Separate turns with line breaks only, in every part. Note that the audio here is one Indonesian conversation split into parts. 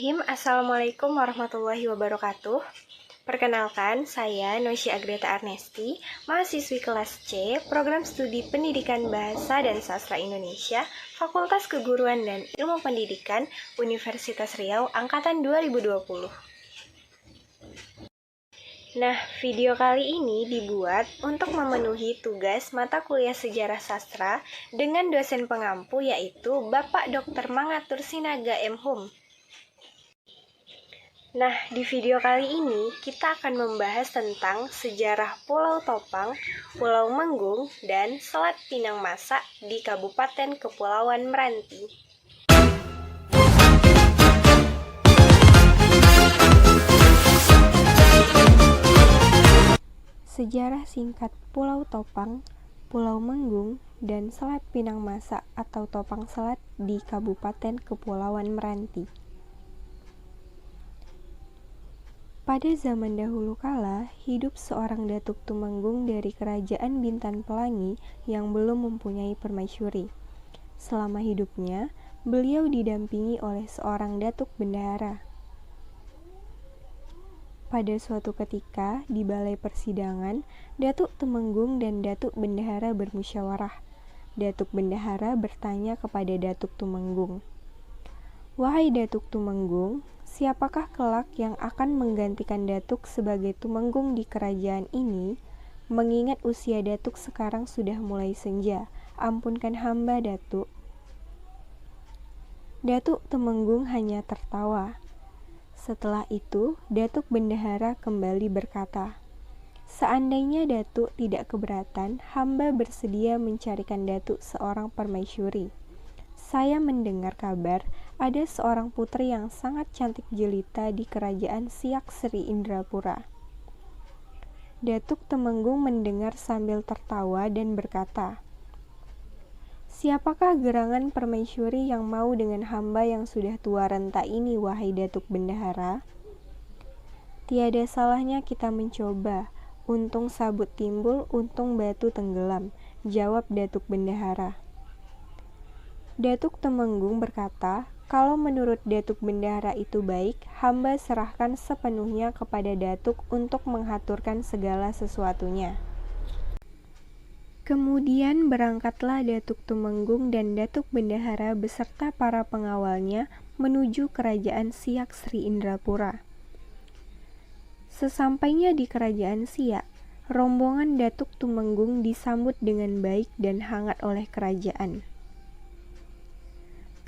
Bismillahirrahmanirrahim. Assalamualaikum warahmatullahi wabarakatuh. Perkenalkan, saya Nosy Agreta Arnesti, mahasiswi kelas C, Program Studi Pendidikan Bahasa dan Sastra Indonesia, Fakultas Keguruan dan Ilmu Pendidikan, Universitas Riau, Angkatan 2020. Nah, video kali ini dibuat untuk memenuhi tugas mata kuliah Sejarah Sastra dengan dosen pengampu yaitu Bapak Dr. Mangatur Sinaga M. Hum. Nah, di video kali ini kita akan membahas tentang sejarah Pulau Topang, Pulau Menggung, dan Selat Pinang Masa di Kabupaten Kepulauan Meranti. Sejarah singkat Pulau Topang, Pulau Menggung, dan Selat Pinang Masa atau Topang Selat di Kabupaten Kepulauan Meranti. Pada zaman dahulu kala, hidup seorang Datuk Tumenggung dari Kerajaan Bintan Pelangi yang belum mempunyai permaisuri. Selama hidupnya, beliau didampingi oleh seorang Datuk Bendahara. Pada suatu ketika, di balai persidangan, Datuk Tumenggung dan Datuk Bendahara bermusyawarah. Datuk Bendahara bertanya kepada Datuk Tumenggung, "Wahai Datuk Tumenggung, siapakah kelak yang akan menggantikan Datuk sebagai Tumenggung di kerajaan ini? Mengingat usia Datuk sekarang sudah mulai senja, ampunkan hamba Datuk." Datuk Tumenggung hanya tertawa. Setelah itu, Datuk Bendahara kembali berkata, "Seandainya Datuk tidak keberatan, hamba bersedia mencarikan Datuk seorang permaisuri. Saya mendengar kabar ada seorang putri yang sangat cantik jelita di kerajaan Siak Sri Indrapura." Datuk Tumenggung mendengar sambil tertawa dan berkata, "Siapakah gerangan permaisuri yang mau dengan hamba yang sudah tua renta ini, wahai Datuk Bendahara?" "Tiada salahnya kita mencoba. Untung sabut timbul, untung batu tenggelam," jawab Datuk Bendahara. Datuk Tumenggung berkata, "Kalau menurut Datuk Bendahara itu baik, hamba serahkan sepenuhnya kepada Datuk untuk mengaturkan segala sesuatunya." Kemudian berangkatlah Datuk Tumenggung dan Datuk Bendahara beserta para pengawalnya menuju kerajaan Siak Sri Indrapura. Sesampainya di kerajaan Siak, rombongan Datuk Tumenggung disambut dengan baik dan hangat oleh kerajaan.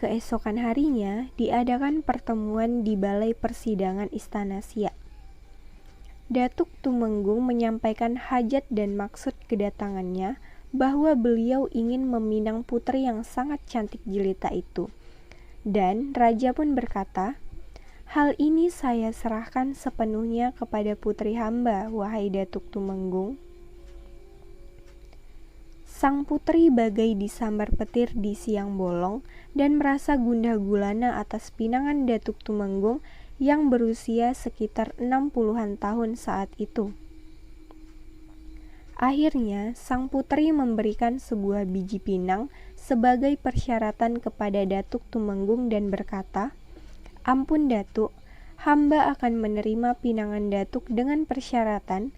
Keesokan harinya diadakan pertemuan di balai persidangan Istana Siak. Datuk Tumenggung menyampaikan hajat dan maksud kedatangannya bahwa beliau ingin meminang putri yang sangat cantik jelita itu. Dan raja pun berkata, "Hal ini saya serahkan sepenuhnya kepada putri hamba, wahai Datuk Tumenggung." Sang putri bagai disambar petir di siang bolong dan merasa gundah gulana atas pinangan Datuk Tumenggung yang berusia sekitar 60-an tahun saat itu. Akhirnya, sang putri memberikan sebuah biji pinang sebagai persyaratan kepada Datuk Tumenggung dan berkata, "Ampun Datuk, hamba akan menerima pinangan Datuk dengan persyaratan,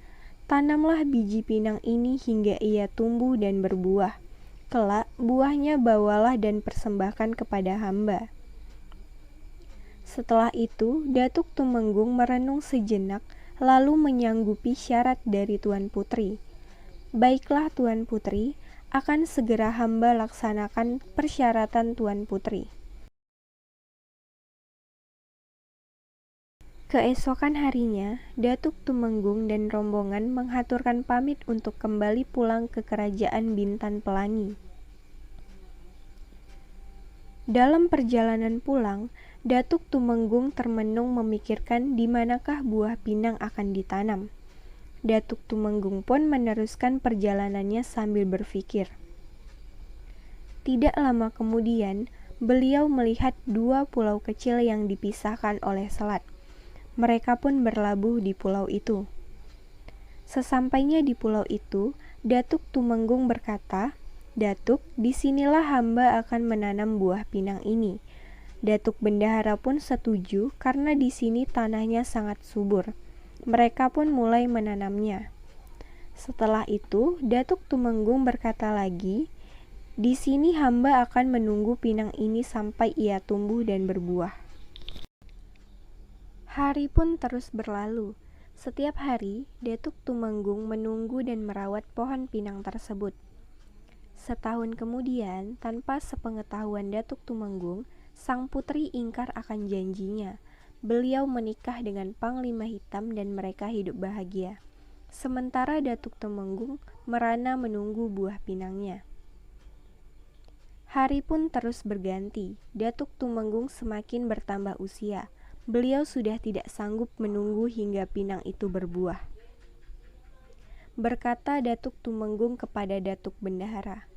tanamlah biji pinang ini hingga ia tumbuh dan berbuah. Kelak, buahnya bawalah dan persembahkan kepada hamba." Setelah itu, Datuk Tumenggung merenung sejenak, lalu menyanggupi syarat dari Tuan Putri. "Baiklah Tuan Putri, akan segera hamba laksanakan persyaratan Tuan Putri." Keesokan harinya, Datuk Tumenggung dan rombongan menghaturkan pamit untuk kembali pulang ke kerajaan Bintan Pelangi. Dalam perjalanan pulang, Datuk Tumenggung termenung memikirkan di manakah buah pinang akan ditanam. Datuk Tumenggung pun meneruskan perjalanannya sambil berpikir. Tidak lama kemudian, beliau melihat dua pulau kecil yang dipisahkan oleh selat. Mereka pun berlabuh di pulau itu. Sesampainya di pulau itu, Datuk Tumenggung berkata, "Datuk, disinilah hamba akan menanam buah pinang ini." Datuk bendahara pun setuju karena di sini tanahnya sangat subur. Mereka pun mulai menanamnya. Setelah itu, Datuk Tumenggung berkata lagi, "Di sini hamba akan menunggu pinang ini sampai ia tumbuh dan berbuah." Hari pun terus berlalu. Setiap hari, Datuk Tumenggung menunggu dan merawat pohon pinang tersebut. Setahun kemudian, tanpa sepengetahuan Datuk Tumenggung, sang putri ingkar akan janjinya. Beliau menikah dengan Panglima Hitam dan mereka hidup bahagia. Sementara Datuk Tumenggung merana menunggu buah pinangnya. Hari pun terus berganti. Datuk Tumenggung semakin bertambah usia. Beliau sudah tidak sanggup menunggu hingga pinang itu berbuah. Berkata Datuk Tumenggung kepada Datuk Bendahara,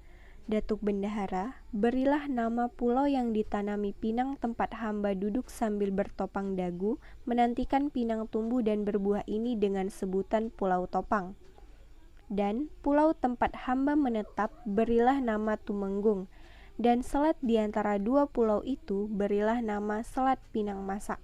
"Datuk Bendahara, berilah nama pulau yang ditanami pinang tempat hamba duduk sambil bertopang dagu menantikan pinang tumbuh dan berbuah ini dengan sebutan Pulau Topang. Dan pulau tempat hamba menetap berilah nama Tumenggung, dan selat di antara dua pulau itu berilah nama Selat Pinang Masak."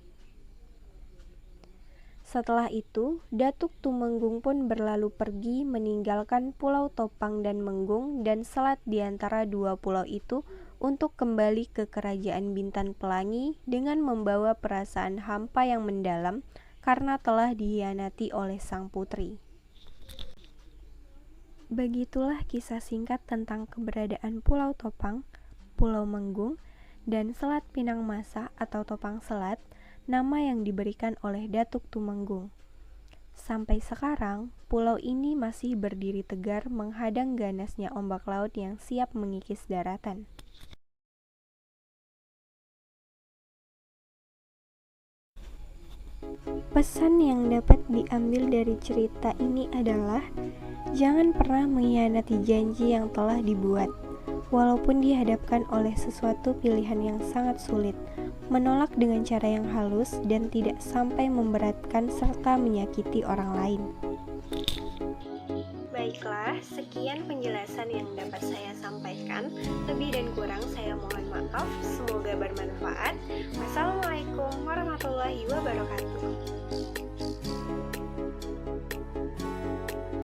Setelah itu, Datuk Tumenggung pun berlalu pergi meninggalkan Pulau Topang dan Menggung dan selat di antara dua pulau itu untuk kembali ke Kerajaan Bintan Pelangi dengan membawa perasaan hampa yang mendalam karena telah dikhianati oleh sang putri. Begitulah kisah singkat tentang keberadaan Pulau Topang, Pulau Menggung, dan Selat Pinang Masak atau Topang Selat, nama yang diberikan oleh Datuk Tumenggung. Sampai sekarang, pulau ini masih berdiri tegar menghadang ganasnya ombak laut yang siap mengikis daratan. Pesan yang dapat diambil dari cerita ini adalah jangan pernah mengkhianati janji yang telah dibuat. Walaupun dihadapkan oleh sesuatu pilihan yang sangat sulit, menolak dengan cara yang halus dan tidak sampai memberatkan serta menyakiti orang lain. Baiklah, sekian penjelasan yang dapat saya sampaikan. Lebih dan kurang saya mohon maaf, semoga bermanfaat. Wassalamualaikum warahmatullahi wabarakatuh.